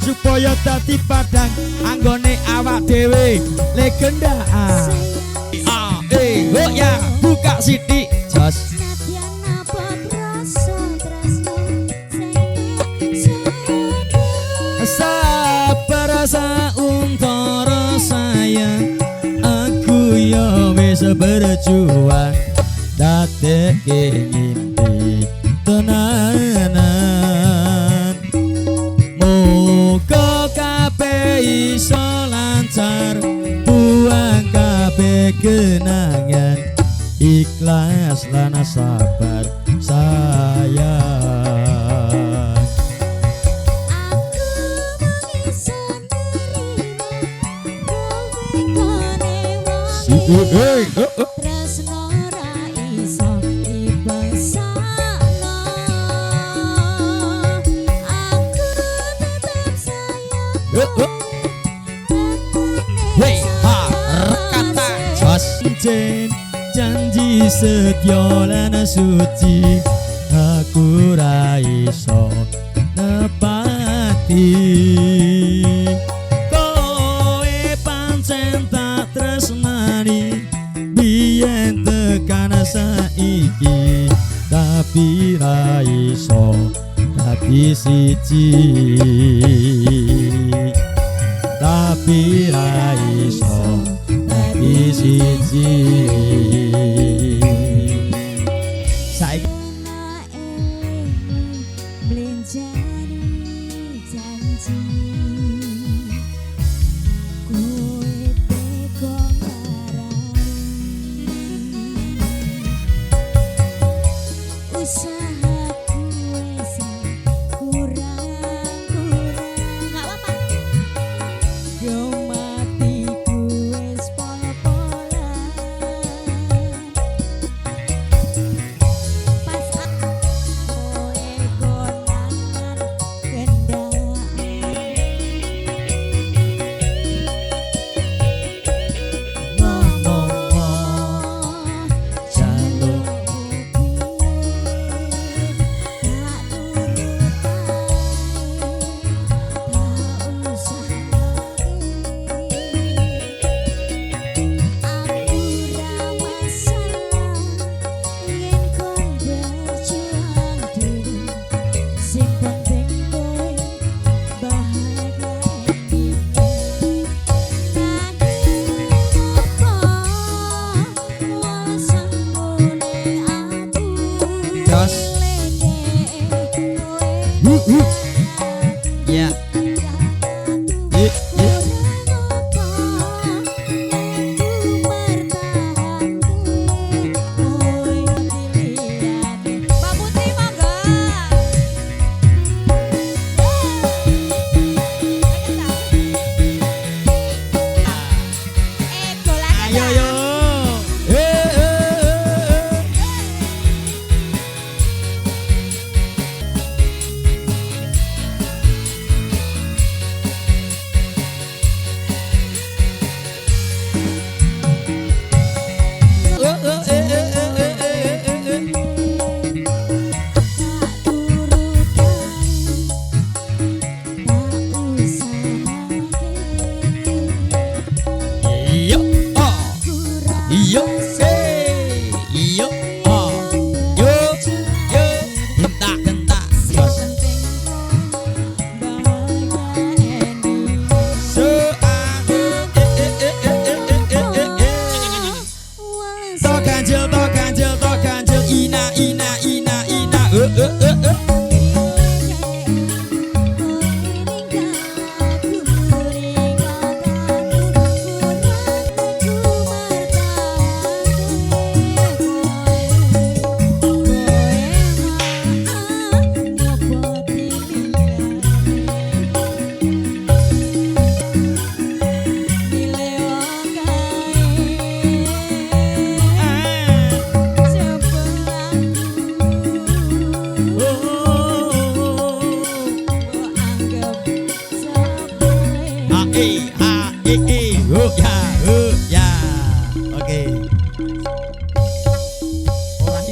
Supaya dadi padang anggone awak dhewe legenda oh ya buka sithik jos sabar sauntara sayang aku ya wis berjuang dadekke ngimpi tenanan muga kabeh iso lancar buang kabeh kenangan ikhlas lan sabar sayang tresno ra iso dipesakno aku tetap sayang hey ha rekata jos janji setia lan suci aku ra iso nepati kowe pancen tak tresnani biyen tekan saiki tapi ra iso dadi siji tapi ra iso dadi siji saiki yeah.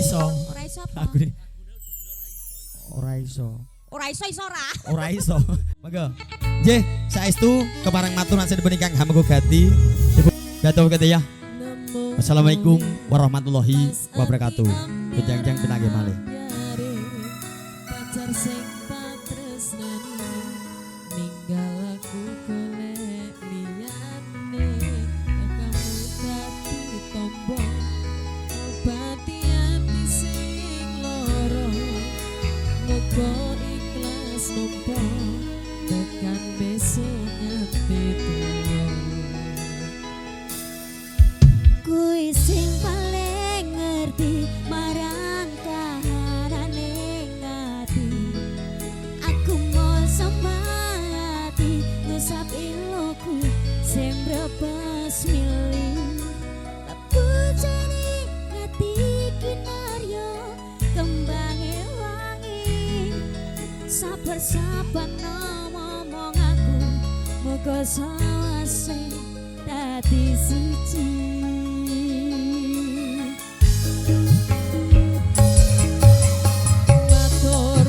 iso. Ora iso apa? Lagu ini. Ora iso. Ora iso ora. Ora iso. Monggo. Nggih, saestu kepareng matur nasib punika hamenggo gati. Ibu Dato kete ya. Assalamualaikum warahmatullahi wabarakatuh. Benjang-jang pinanggih malih. Pacar sing patresnani ninggal aku golek liyane kamu dadi tombo obati ati sing loro muga ikhlas nompo tekan besok nganti tuwa kuwi sing paling ngerti marang kahanane ngati aku mau semati ngusap iloku sembrebes milih pujane ngati kinaryo kembange wangi sabar-sabar ngomong aku moga sawase dadi siji Matur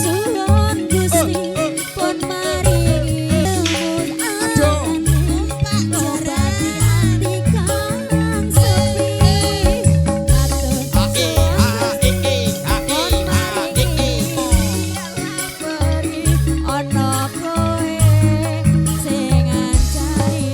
suwun Gusti pun maringi ilmu obati ati kang sepi matur suwun pun maringi labori ana kowe sing ngancani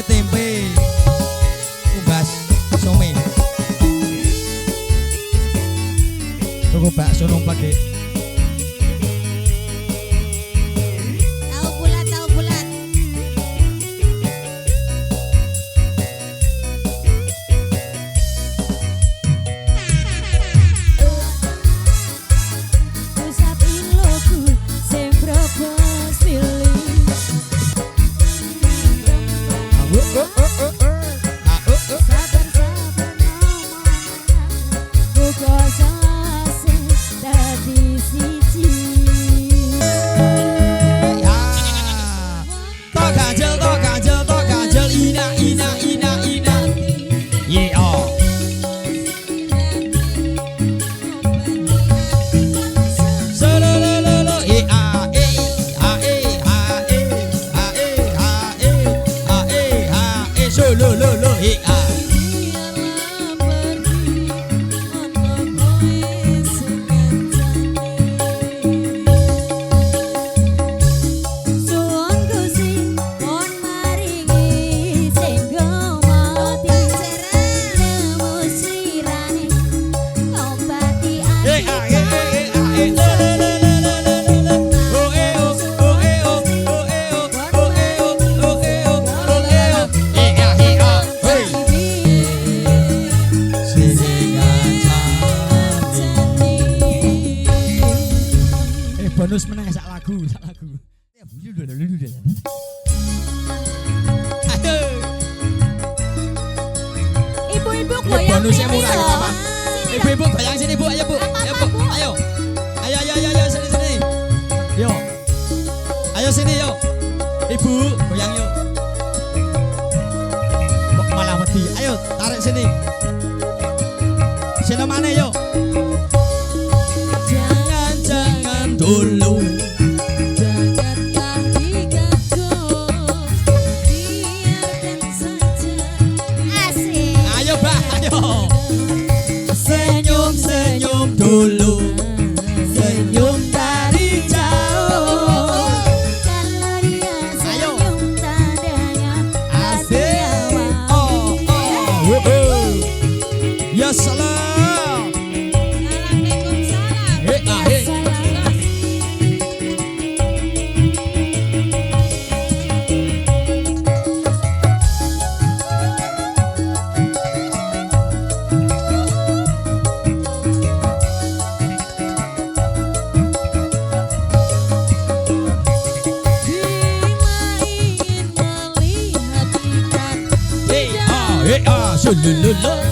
Tempe unggas some tuku bakso nomplak Dek. tahu bulat usap iloku sembrebes milih sabar-sabar ngomong muga sawase dadi siji Tok ganjel ina yeah. Solololo solololo bonus menang sak lagu. Aduh. Ibu-ibu goyang. Bonusnya murah ya, Papa. Ibu-ibu goyang sini, Bu. Ayo, Bu. Ayo. Ayo sini. Yo. Ayo sini, yo. Ibu, goyang yuk. Kok malah Gusti. Ayo tarik sini. Sini mana yuk? Jangan dulu. Janganlah diganggu, biarkan saja. Asik. Ayo bah, ayo. Senyum dulu. Senyum dari jauh. Kalau dia senyum tandanya Asik. Oh. Ya salam. Waalaikumsalam. Sulululu.